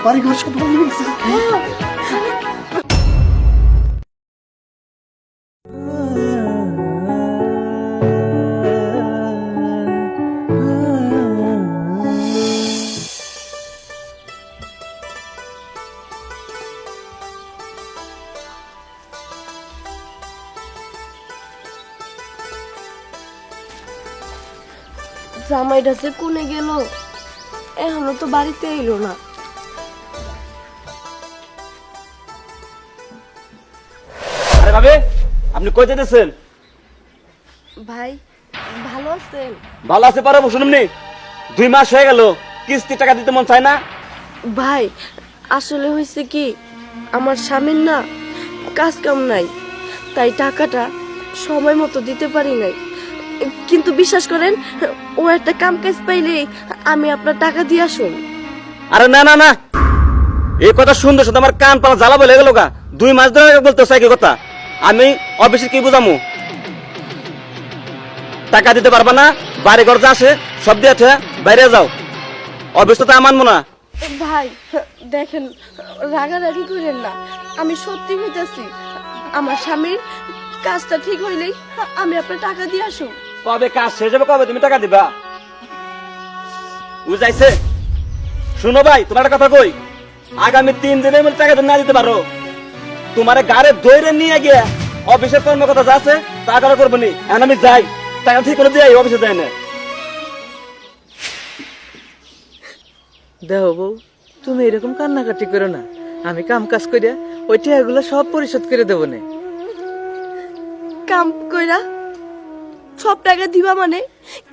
বাড়ি ঘর সব ভালো হয়েছে। জামাইটা যে কোনে গেল, এখনো তো বাড়িতে এলো না। আরে ভাবি, আপনি কই যেতেছেন? ভাই ভালো আছেন? ভালো আছে পারো শুনুন, 2 মাস হয়ে গেল কিস্তি টাকা দিতে মন চায় না। ভাই আসলে হয়েছে কি, আমার স্বামীর না কাজ কাম নাই, তাই টাকাটা সময় মতো দিতে পারি নাই। কিন্তু বিশ্বাস করেন, ও একটা কাম কাজ পাইলে আমি আপনার টাকা দিয়ে আসুন। আরে না না না, এই কথা শুনতে শুনতে আমার কান পালা জ্বালা বলে গেল গা। 2 মাস ধরে বলতে চাই কি কথা, আমি অফিসে কি বুঝামু? টাকা দিতে পারবা না, বাড়ি ঘর যা আসে সব দিয়ে বাইরে যাও, অফিস তো মানবো না। ভাই দেখেন, রাগারাগি করেন না, আমি সত্যি বলতেছি। আমার স্বামীর কাজটা ঠিক হইলেই আমি আপনার টাকা দিয়ে আসুন। কবে কাজ শেষ হবে, কবে তুমি টাকা দিবা? বুঝাইছে? শুনো ভাই, তোমার একটা কথা কই, আগামী 3 দিনের মধ্যে টাকা না দিতে পারো, তোমার গাড়ি ধরে নিয়ে গিয়ে অফিসের কর্মকর্তা যা আছে তা করা করবো নি। এখন আমি যাই, টাকা ঠিক করে দিয়ে অফিসে যাই না। দেখো বউ, তুমি এরকম কান্নাকাটি করো না, আমি কাম কাজ করিয়া ওই টাকাগুলো সব পরিশোধ করে দেবো না। কাম কইরা সব টাকা দিবা মানে?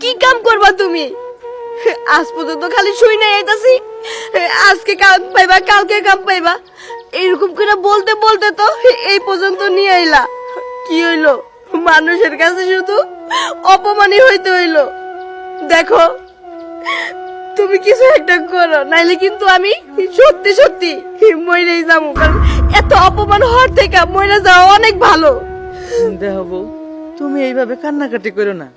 কি কাম করবা তুমি? আজ পর্যন্ত খালি শুই নাই আইতাছি, আজকে কাম পাইবা কালকে কাম পাইবা, এরকম করে বলতে বলতে তো এই পর্যন্ত নিয়ে আইলা। কি হইলো? মানুষের কাছে শুধু অপমানই হইতে হইলো। দেখো তুমি কিছু একটা করো, নাইলে কিন্তু আমি সত্যি সত্যি মইরেই যাবো, কারণ এত অপমান হওয়ার থেকে মইরা যাওয়া অনেক ভালো। দেখো বউ, তুমি এইভাবে কান্নাকাটি করো না,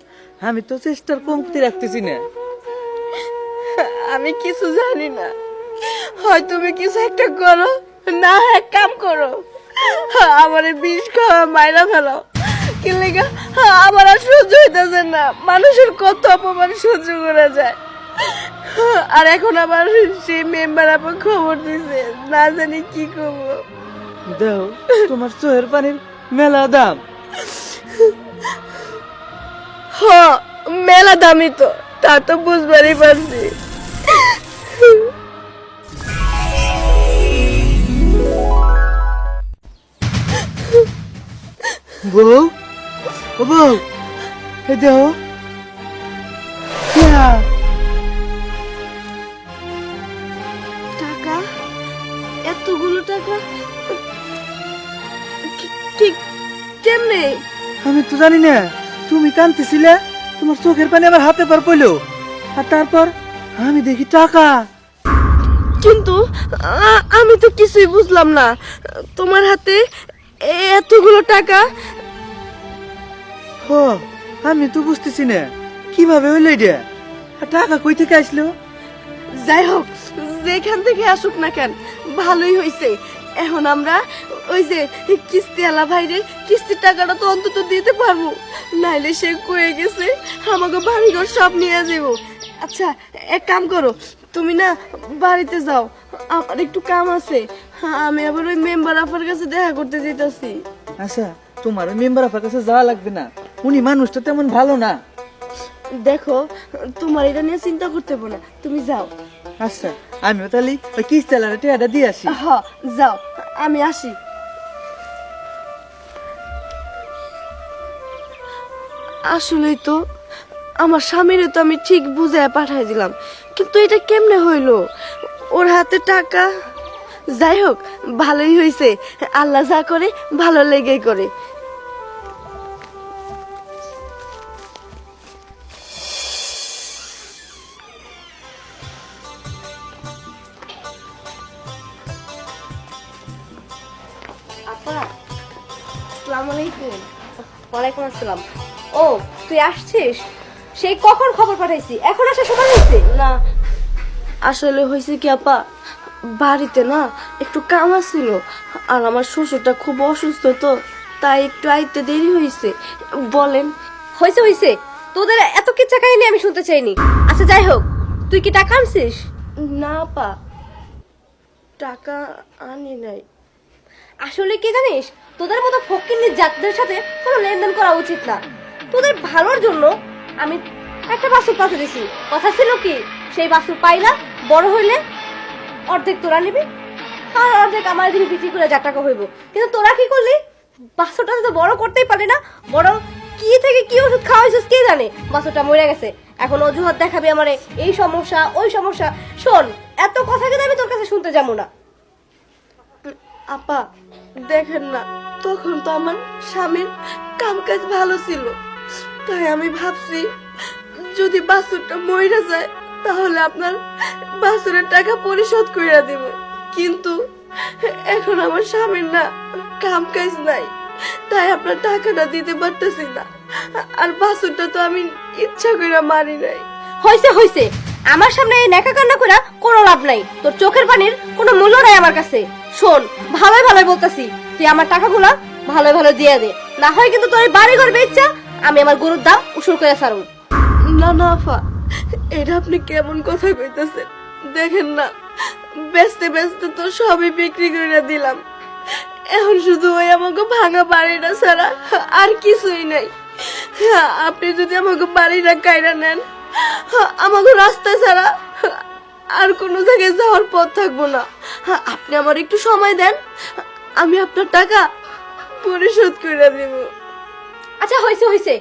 আমি তো চেষ্টার কমতি রাখতেছি না। আমি কিছু জানি না, হয় তুমি কিছু একটা করো, না এক কাম করো, আমার বিষ খাওয়া মাইরা ফেলো। কি লেগা আমার আর সহ্য হইতেছে না, মানুষের কত অপমান সহ্য করা যায়। আর এখন আবার সেই মেম্বার আপা খবর দিছে, না জানি কি করবো। দেখো, তোমার চোখের পানির মেলা দাম। হ, মেলা দামি তো, তা তো বুঝবারই পারছি। বউ, ও বউ, এই দেখো টাকা, এতগুলো টাকা ঠিক কেমনে? আমি তো জানি না, তুমি কাঁদতেছিলে, তোমার চোখের পানি আমার হাতে পার পড়লো, আর তারপর আমি দেখি টাকা। কিন্তু আমি তো কিছুই বুঝলাম না, তোমার হাতে এতগুলো টাকা। হ, আমি তো বুঝতেছি না কিভাবে হইলো এটা, আর টাকা কই থেকে আসলো? যাই হোক, যেখান থেকে আসুক না কেন, ভালোই হয়েছে। এখন আমরা ওই যে কিস্তিওয়ালা ভাইরে কিস্তির টাকাটা তো অন্তত দিতে পারবো, নাইলে সে কয়ে গেছে আমাকে বাড়িঘর সব নিয়ে যাবো। আচ্ছা এক কাম করো, তুমি না বাড়িতে যাও, আমার একটু কাম আছে, আমি আবার ওই মেম্বার আপার কাছে দেখা করতে যেতেছি। আচ্ছা, তোমার মেম্বার আপনার কাছে যাওয়া লাগবে না, উনি মানুষটা তেমন ভালো না। দেখো তোমার এটা নিয়ে চিন্তা করতে হবে না, তুমি যাও। আচ্ছা, আমিও তাহলে ওই কিস্তিওয়ালার টাকাটা দিয়ে আসি। হ্যাঁ যাও, আমি আসি। আসলেই তো আমার স্বামীরে তো আমি ঠিক বুঝায় পাঠাই দিলাম, কিন্তু এটা কেমনে হইলো? ওর হাতে টাকা। যাই হোক, ভালোই হয়েছে, আল্লাহ যা করে ভালো লেগেই করে। আপা আসসালামু আলাইকুম। ওয়ালাইকুম আসসালাম। ও তুই আসছিস? সেই কখন খবর পাঠাইছি, এখন আসার সময় হয়েছে? না আসলে হয়েছে কি আপা, বাড়িতে না একটু কাম ছিল, আর আমার শ্বশুরটা খুব অসুস্থ, তো তাই একটু আইতে দেরি হয়েছে। বলেন। হয়েছে হয়েছে, তোদের এত কিচ্ছা কাহিনী আমি শুনতে চাইনি। আচ্ছা যাই হোক, তুই কি টাকা আনছিস? না আপা, টাকা আনি নাই। আসলে কি জানিস, তোদের মতো ফকিন্নির জাতদের সাথে কোনো লেনদেন করা উচিত না। তোদের ভালোর জন্য আমি একটা বাছুর পাঠিয়ে দিছি। কথা ছিল কি, সেই বাছুর পাইলা বড় হইলে অর্ধেক তোরা নিবি আর অর্ধেক আমার দিবি, বিক্রি করে যা টাকা হইব। কিন্তু তোরা কি করলি, বাছুরটা তো বড় করতেই পারলি না, বড় কি থেকে কি ওষুধ খাওয়াইছিস কে জানে, বাছুরটা মরে গেছে। এখন অজুহাত দেখাবি আমারে, এই সমস্যা ওই সমস্যা। শোন, এত কথা কিন্তু আমি তোর কাছে শুনতে যাবো না। আপা দেখেন না, তখন তো আমার স্বামীর কামকাজ ভালো ছিল, তাই আমি ভাবছি যদি বাছুরটা মরে যায় তাহলে আপনার বাছুরের টাকা পরিশোধ কইরা দিব। কিন্তু এখন আমার স্বামীর না কামকাজ নাই, তাই আপনার টাকাটা দিতে পারতেছি না। আর বাছুরটা তো আমি ইচ্ছা করে মারি নাই। হইছে হইছে, আমার সামনে এই নেকা কান্না করে কোনো লাভ নাই। তোর চোখের পানির কোনো মূল্য নাই আমার কাছে। শোন, ভালোই ভালোই বলতাছি, তুই আমার টাকাগুলা ভালোই ভালো দিয়ে দে, না হয় কিন্তু তোর বাড়ি ঘর বেচা আমি আমার গরুর দাম উসুল করে ছাড়ব। না না আপা, এটা আপনি কেমন কথা কইতেছেন? দেখেন না, বেচতে বেচতে তো সবই বিক্রি করে দিলাম, এখন শুধু ওই আমাকে ভাঙা বাড়িটা ছাড়া আর কিছুই নাই। আপনি যদি আমাকে বাড়িটা কাইরা নেন, আমাকে রাস্তা ছাড়া আর কোনো জায়গায় যাওয়ার পথ থাকবো না। আপনি আমার একটু সময় দেন, আমি আপনার টাকা পরিশোধ করে দিব। আচ্ছা হইছে হইছে,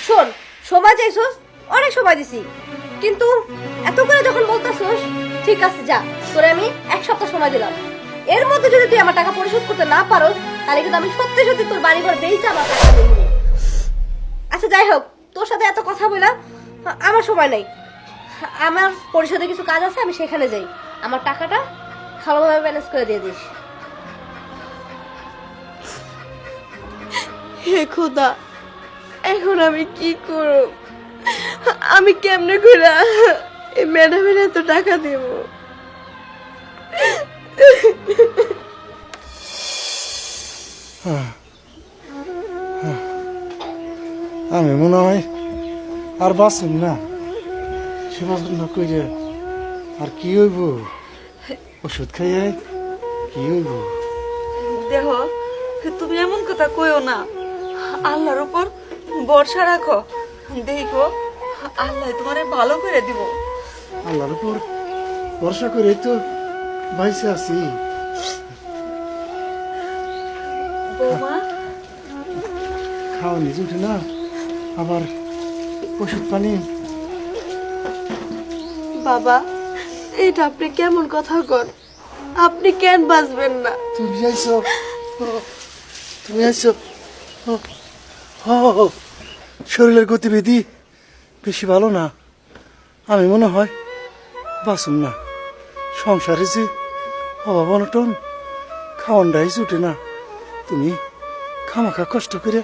শোন, সময় চাইছস, অনেক সময় দিছি, কিন্তু এত করে যখন বলতাছস, ঠিক আছে যা, তোরে আমি 1 সপ্তাহ সময় দিলাম। এর মধ্যে যদি তুই আমার টাকা পরিশোধ করতে না পারোস, তাহলে কিন্তু আমি সত্যি সত্যি তোর বাড়ি ঘর বেচে আমার টাকা দিয়ে দিব। আচ্ছা যাই হোক, তোর সাথে এত কথা বললাম, আমার সময় নাই। আমার পরিষদে কিছু কাজ আছে, আমি সেখানে যাই। আমার টাকাটা ভালোভাবে ম্যানেজ করে দিয়ে দিস। হে খোদা, এখন আমি কি করব? আমি কেমনে করে এই ম্যাডামের এত টাকা দেব? আমি মনে হয় আর বাঁচুন না, সেবা যত্ন করে আর কি হইব, ওষুধ খাইয়ে কি হইব। দেহ, তুমি এমন কথা কইও না, আল্লাহর উপর ভরসা রাখো, দেখো আল্লাহ তোমারে ভালো করে দিব। আল্লাহর উপর ভরসা করে তো বাইসে আছি। বৌমা, খাওয়া নিজে উঠে না, আবার ওষুধ পানি। বাবা, এটা আপনি কেমন কথা কন? আপনি কেন বাঁচবেন না? তুমি আইছো, তুমি আইছো। শরীরের গতিবিধি বেশি ভালো না, আমি মনে হয় বাঁচুন না। সংসারে যে অভাব অনটন, খাওয়ানটাই জুটে না। তুমি খামাখা কষ্ট করে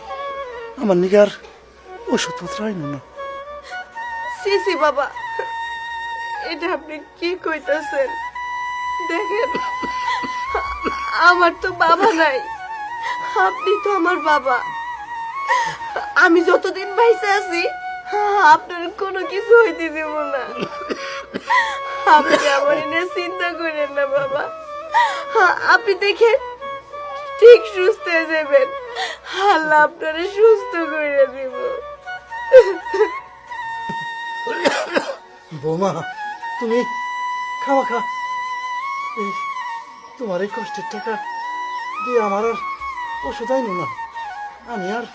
আমার নিগার ওষুধপত্র আইনো না। সিসি বাবা, এটা আপনি কি কইতাছেন? দেখেন, আমার তো বাবা নাই, আপনি তো আমার বাবা। আমি যতদিন বাইসে আছি আপনার কোনো কিছু হইতে দেব না। আপনি আমার নিয়ে চিন্তা করেন না বাবা, আপনি দেখেন ঠিক সুস্থ হয়ে যাবেন, আল্লাহ আপনারে সুস্থ করে দিব। বৌমা, তুমি খামাখা এই তোমার এই কষ্টের টাকা দিয়ে আমার আর ওষুধ আইনো না, আমি আর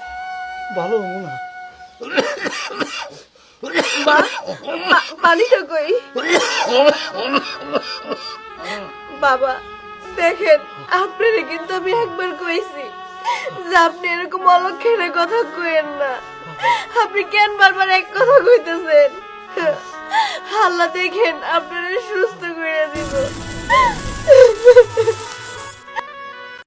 ভালো হবো না। পানিটা কই? বাবা দেখেন, আপনারে কিন্তু আমি একবার কইছি যে আপনি এরকম অলক্ষণের কথা কইেন না। আপনি কেন বারবার এক কথা কইতেছেন? আল্লাহ দেখেন আপনারে সুস্থ করে দিব।